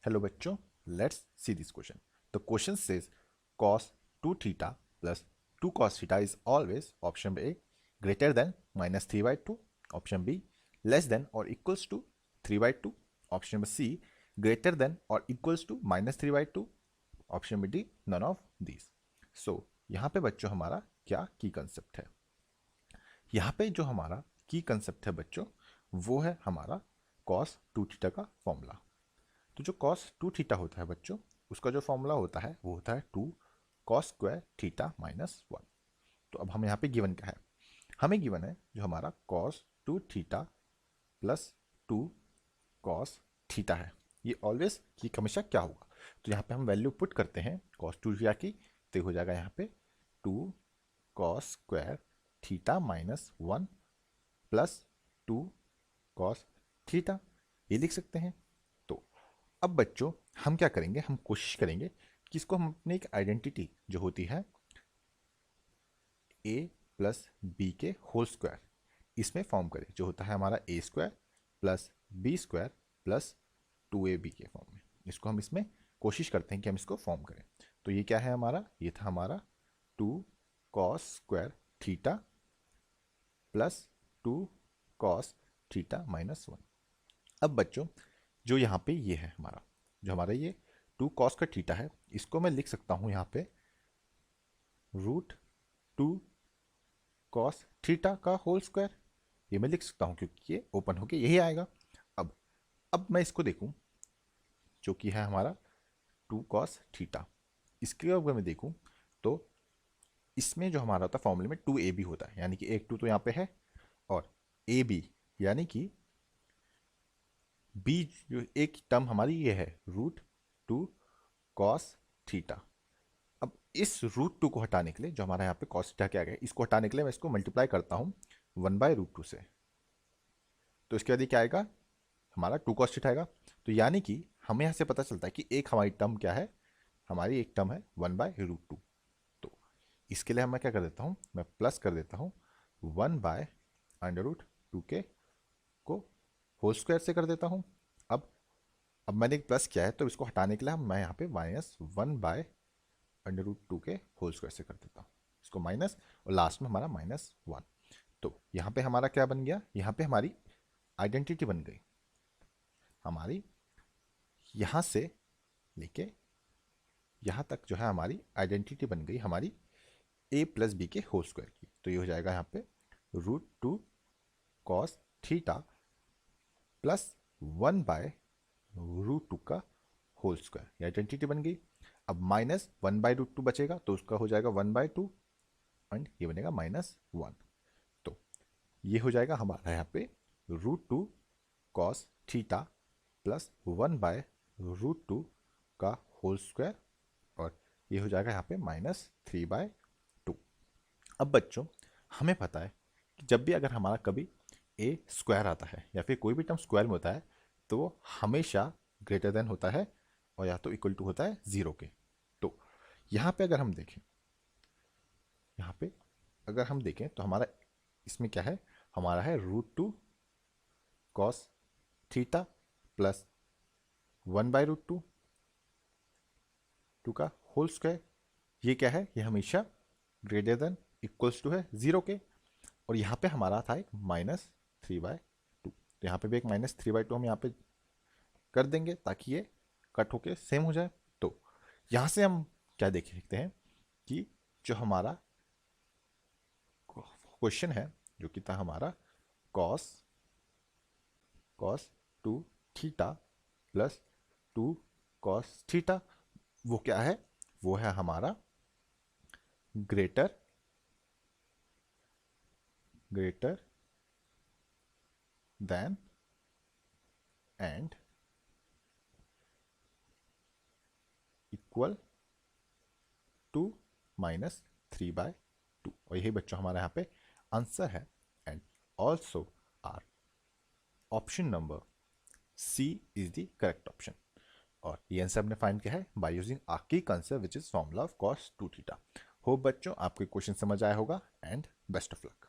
Hello बच्चों, let's see this question. The question says cos 2 theta plus 2 cos theta is always option A greater than minus 3 by 2, option B less than or equals to 3 by 2, option C greater than or equals to minus 3 by 2, option D none of these. So यहाँ पे बच्चों हमारा क्या की concept है? यहाँ पे जो हमारा की कंसेप्ट है बच्चों वो है हमारा cos 2 थीटा का फॉर्मूला। तो जो cos 2 थीटा होता है बच्चों उसका जो फॉर्मूला होता है वो होता है 2 cos स्क्वायर थीटा माइनस 1। तो अब हम यहाँ पे गिवन क्या है, हमें गिवन है जो हमारा cos 2 theta plus 2 cos theta है। ये ऑलवेज ये हमेशा क्या होगा, तो यहाँ पे हम वैल्यू पुट करते हैं cos 2 थीटा की, तो हो जाएगा यहाँ पे 2 cos square theta minus 1 plus 2 cos theta, ये लिख सकते हैं। तो अब बच्चों हम क्या करेंगे, हम कोशिश करेंगे कि इसको हम अपने एक आइडेंटिटी जो होती है a प्लस बी के होल स्क्वायर इसमें फॉर्म करें, जो होता है हमारा a square plus b square plus 2ab के फॉर्म में। इसको हम इसमें कोशिश करते हैं कि हम इसको फॉर्म करें। तो ये क्या है हमारा, ये था हमारा 2 cos square theta plus 2 cos theta minus 1। अब बच्चों जो यहाँ पे ये है हमारा, जो हमारा ये 2 cos का थीटा है, इसको मैं लिख सकता हूँ यहाँ पे √2 cos थीटा का होल स्क्वायर, ये मैं लिख सकता हूँ क्योंकि ये ओपन होके यही आएगा। अब मैं इसको देखूँ जो कि है हमारा 2 cos थीटा, इसके अगर मैं देखूँ तो इसमें जो हमारा होता है फॉर्मूले में 2ab होता है, यानी कि एक 2 तो यहाँ पे है और ab यानी कि b जो एक टर्म हमारी ये है √2 cos थीटा। अब इस √2 को हटाने के लिए जो हमारा यहाँ पे cos थीटा क्या गया, इसको हटाने के लिए मैं इसको मल्टीप्लाई करता हूँ 1/√2 से, तो इसके बाद ये क्या आएगा हमारा 2 cos थीटा आएगा। तो यानी कि हमें यहाँ से पता चलता है कि एक हमारी टर्म क्या है, हमारी एक टर्म है 1/√2। तो इसके लिए मैं क्या कर देता हूँ, मैं प्लस कर देता हूँ 1/√2 के को होल स्क्वायर से कर देता हूँ। अब मैंने एक प्लस किया है तो इसको हटाने के लिए मैं यहाँ पे -1/√2 के होल स्क्वायर से कर देता हूँ, इसको माइनस और लास्ट में हमारा -1। तो यहाँ पे हमारा क्या बन गया, यहाँ पे हमारी आइडेंटिटी बन गई हमारी, यहाँ से लेके यहाँ तक जो है हमारी आइडेंटिटी बन गई हमारी a प्लस बी के होल स्क्वायर की। तो ये हो जाएगा यहाँ पे √2 cos थीटा प्लस 1/√2 का होल स्क्वायर, ये आइडेंटिटी बन गई। अब -1/√2 बचेगा तो उसका हो जाएगा 1/2 एंड ये बनेगा -1। तो ये हो जाएगा हमारा यहाँ पे √2 cos थीटा प्लस 1/√2 का होल स्क्वायर और ये हो जाएगा यहाँ पे -3/2। अब बच्चों हमें पता है कि जब भी अगर हमारा कभी a स्क्वायर आता है या फिर कोई भी टर्म स्क्वायर में होता है तो वो हमेशा ग्रेटर देन होता है और या तो इक्वल टू होता है 0 के। तो यहाँ पे अगर हम देखें, यहाँ पे अगर हम देखें तो हमारा इसमें क्या है, हमारा है √2 cos थीटा प्लस 1/√2 का होल स्क्वायर, ये क्या है, ये हमेशा ग्रेटर देन इक्वल्स टू है 0 के। और यहाँ पे हमारा था एक -3/2, तो यहाँ पे भी एक -3/2 हम यहाँ पे कर देंगे ताकि ये कट होके सेम हो जाए। तो यहाँ से हम क्या देख सकते हैं कि जो हमारा क्वेश्चन है जो कि था हमारा cos 2 theta plus 2 cos theta, वो क्या है, वो है हमारा greater than and equal to -3/2। और यही बच्चों हमारा यहाँ पे आंसर है and also our option number C is the correct option. और ये आंसर हमने फाइंड किया है बाय यूजिंग आ की concept which is formula of cos 2 theta. Hope बच्चों आपको क्वेश्चन समझ आया होगा एंड बेस्ट ऑफ लक।